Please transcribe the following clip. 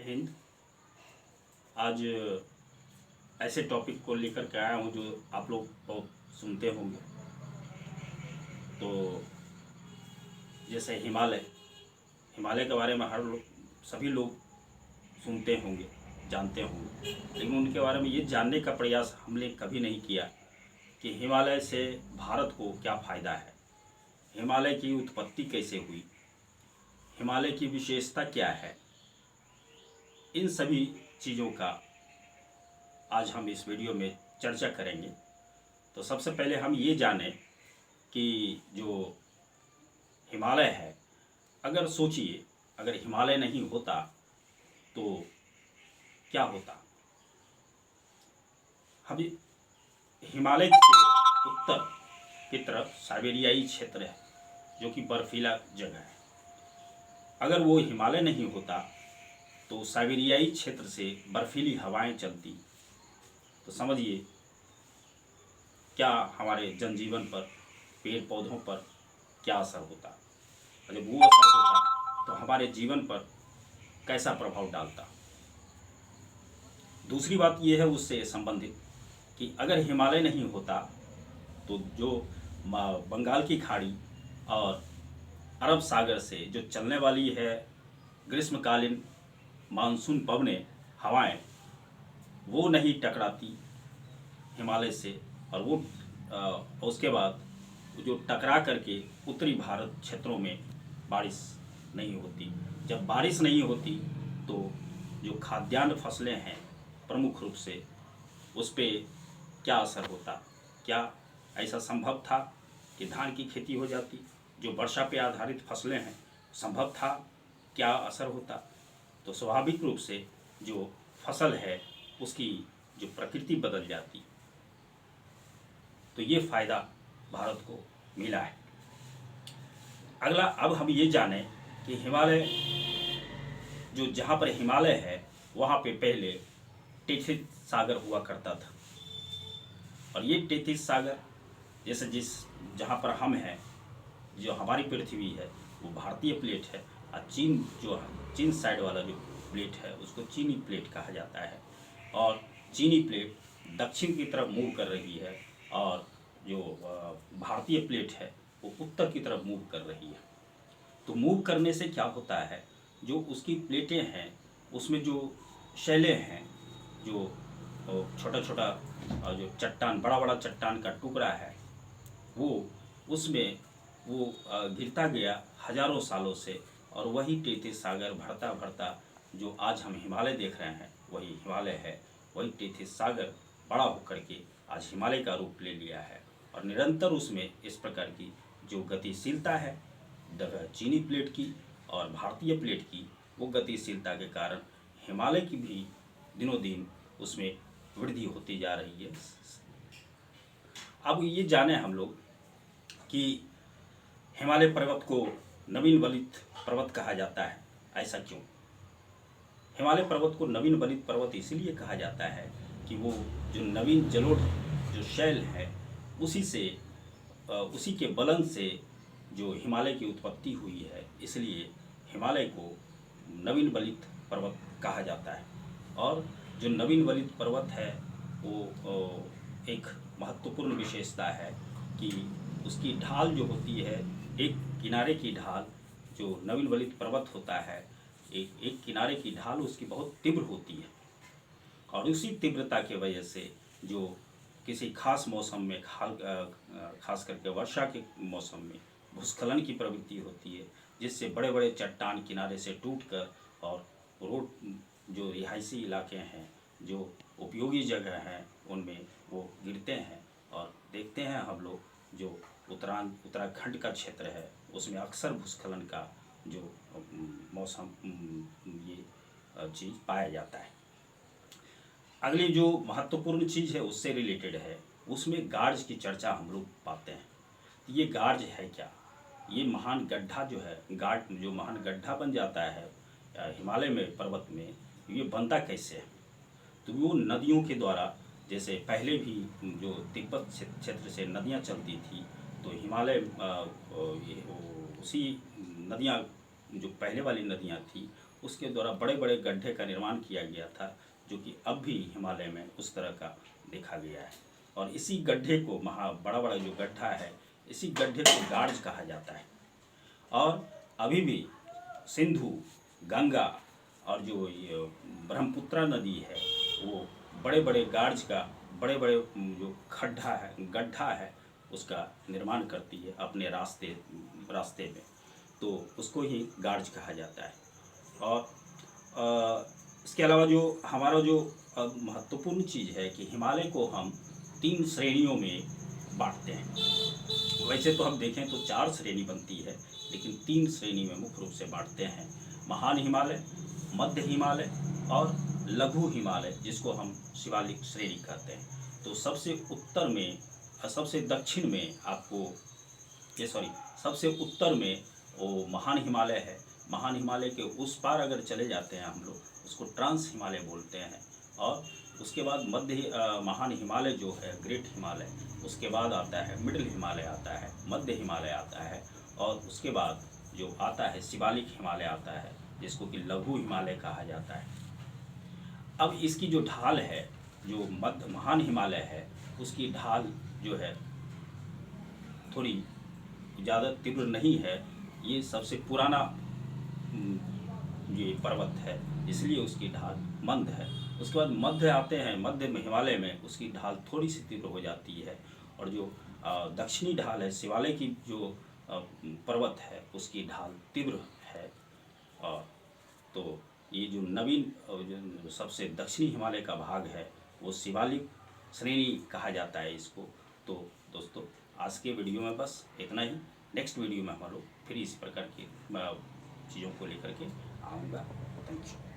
हिंद। आज ऐसे टॉपिक को लेकर के आया हूँ जो आप लोग बहुत सुनते होंगे। तो जैसे हिमालय के बारे में सभी लोग सुनते होंगे, जानते होंगे, लेकिन उनके बारे में ये जानने का प्रयास हमने कभी नहीं किया कि हिमालय से भारत को क्या फ़ायदा है, हिमालय की उत्पत्ति कैसे हुई, हिमालय की विशेषता क्या है। इन सभी चीज़ों का आज हम इस वीडियो में चर्चा करेंगे। तो सबसे पहले हम ये जानें कि जो हिमालय है, अगर सोचिए अगर हिमालय नहीं होता तो क्या होता। हम हिमालय से उत्तर की तरफ साइबेरियाई क्षेत्र है जो कि बर्फीला जगह है। अगर वो हिमालय नहीं होता तो साइबेरियाई क्षेत्र से बर्फीली हवाएं चलती, तो समझिए क्या हमारे जनजीवन पर, पेड़ पौधों पर क्या असर होता। और जब वो असर होता तो हमारे जीवन पर कैसा प्रभाव डालता। दूसरी बात ये है उससे संबंधित कि अगर हिमालय नहीं होता तो जो बंगाल की खाड़ी और अरब सागर से जो चलने वाली है ग्रीष्मकालीन मानसून पवनें, हवाएं, वो नहीं टकराती हिमालय से, और वो उसके बाद जो टकरा करके उत्तरी भारत क्षेत्रों में बारिश नहीं होती। जब बारिश नहीं होती तो जो खाद्यान्न फसलें हैं प्रमुख रूप से उस पर क्या असर होता। क्या ऐसा संभव था कि धान की खेती हो जाती? जो वर्षा पे आधारित फसलें हैं, संभव था क्या असर होता? तो स्वाभाविक रूप से जो फसल है उसकी जो प्रकृति बदल जाती। तो ये फ़ायदा भारत को मिला है। अगला, अब हम ये जानें कि हिमालय जो जहाँ पर हिमालय है वहाँ पे पहले टेथिस सागर हुआ करता था। और ये टेथिस सागर जैसे जहाँ पर हम हैं, जो हमारी पृथ्वी है वो भारतीय प्लेट है, और चीन साइड वाला जो प्लेट है उसको चीनी प्लेट कहा जाता है। और चीनी प्लेट दक्षिण की तरफ मूव कर रही है और जो भारतीय प्लेट है वो उत्तर की तरफ मूव कर रही है। तो मूव करने से क्या होता है, जो उसकी प्लेटें हैं उसमें जो शैलें हैं, जो छोटा छोटा जो चट्टान, बड़ा बड़ा चट्टान का टुकड़ा है, वो उसमें वो गिरता गया हजारों सालों से, और वही टेथिस सागर भरता भरता जो आज हम हिमालय देख रहे हैं वही हिमालय है। वही टेथिस सागर बड़ा होकर के आज हिमालय का रूप ले लिया है। और निरंतर उसमें इस प्रकार की जो गतिशीलता है चीनी प्लेट की और भारतीय प्लेट की, वो गतिशीलता के कारण हिमालय की भी दिनों दिन उसमें वृद्धि होती जा रही है। अब ये जाने हम लोग कि हिमालय पर्वत को नवीन वलित पर्वत कहा जाता है। ऐसा क्यों? हिमालय पर्वत को नवीन वलित पर्वत इसलिए कहा जाता है कि वो जो नवीन जलोढ़ जो शैल है उसी के बलन से जो हिमालय की उत्पत्ति हुई है, इसलिए हिमालय को नवीन वलित पर्वत कहा जाता है। और जो नवीन वलित पर्वत है वो एक महत्वपूर्ण विशेषता है कि उसकी ढाल जो होती है, एक किनारे की ढाल जो नवीन वलित पर्वत होता है, एक किनारे की ढाल उसकी बहुत तीव्र होती है। और उसी तीव्रता के वजह से जो किसी खास मौसम में खास करके वर्षा के मौसम में भूस्खलन की प्रवृत्ति होती है, जिससे बड़े बड़े चट्टान किनारे से टूटकर और रोड जो रिहायशी इलाके हैं, जो उपयोगी जगह हैं, उनमें वो गिरते हैं। और देखते हैं हम लोग जो उत्तराखंड का क्षेत्र है उसमें अक्सर भूस्खलन का जो मौसम ये चीज़ पाया जाता है। अगली जो महत्वपूर्ण चीज़ है उससे रिलेटेड है, उसमें गार्ज की चर्चा हम लोग पाते हैं। ये गार्ज है क्या? ये महान गड्ढा जो है, जो महान गड्ढा बन जाता है हिमालय में, पर्वत में, ये बनता कैसे है? तो वो नदियों के द्वारा, जैसे पहले भी जो तिब्बत क्षेत्र से नदियाँ चलती थी, तो हिमालय उसी नदियाँ जो पहले वाली नदियाँ थी उसके द्वारा बड़े बड़े गड्ढे का निर्माण किया गया था, जो कि अब भी हिमालय में उस तरह का देखा गया है। और इसी गड्ढे को बड़ा बड़ा जो गड्ढा है, इसी गड्ढे को गार्ज कहा जाता है। और अभी भी सिंधु, गंगा और जो ये ब्रह्मपुत्रा नदी है, वो बड़े बड़े गार्ज का, बड़े बड़े जो गड्ढा है उसका निर्माण करती है अपने रास्ते में, तो उसको ही गार्ज कहा जाता है। और इसके अलावा जो हमारा जो महत्वपूर्ण चीज़ है कि हिमालय को हम 3 श्रेणियों में बांटते हैं। वैसे तो हम देखें तो 4 श्रेणी बनती है, लेकिन 3 श्रेणी में मुख्य रूप से बांटते हैं। महान हिमालय, मध्य हिमालय और लघु हिमालय, जिसको हम शिवालिक श्रेणी कहते हैं। तो सबसे उत्तर में, सबसे दक्षिण में सबसे उत्तर में वो महान हिमालय है। महान हिमालय के उस पार अगर चले जाते हैं हम लोग, उसको ट्रांस हिमालय बोलते हैं। और उसके बाद महान हिमालय जो है ग्रेट हिमालय, उसके बाद आता है मिडिल हिमालय आता है, मध्य हिमालय आता है, और उसके बाद जो आता है शिवालिक हिमालय आता है, जिसको कि लघु हिमालय कहा जाता है। अब इसकी जो ढाल है, जो महान हिमालय है, उसकी ढाल जो है थोड़ी ज़्यादा तीव्र नहीं है। ये सबसे पुराना ये पर्वत है, इसलिए उसकी ढाल मंद है। उसके बाद मध्य आते हैं, मध्य हिमालय में उसकी ढाल थोड़ी सी तीव्र हो जाती है। और जो दक्षिणी ढाल है, शिवालय की जो पर्वत है, उसकी ढाल तीव्र है। और तो ये जो नवीन जो सबसे दक्षिणी हिमालय का भाग है, वो शिवालिक श्रेणी कहा जाता है इसको। तो दोस्तों, आज के वीडियो में बस इतना ही। नेक्स्ट वीडियो में हम लोग फिर इसी प्रकार की चीज़ों को लेकर के आऊँगा। Thank you.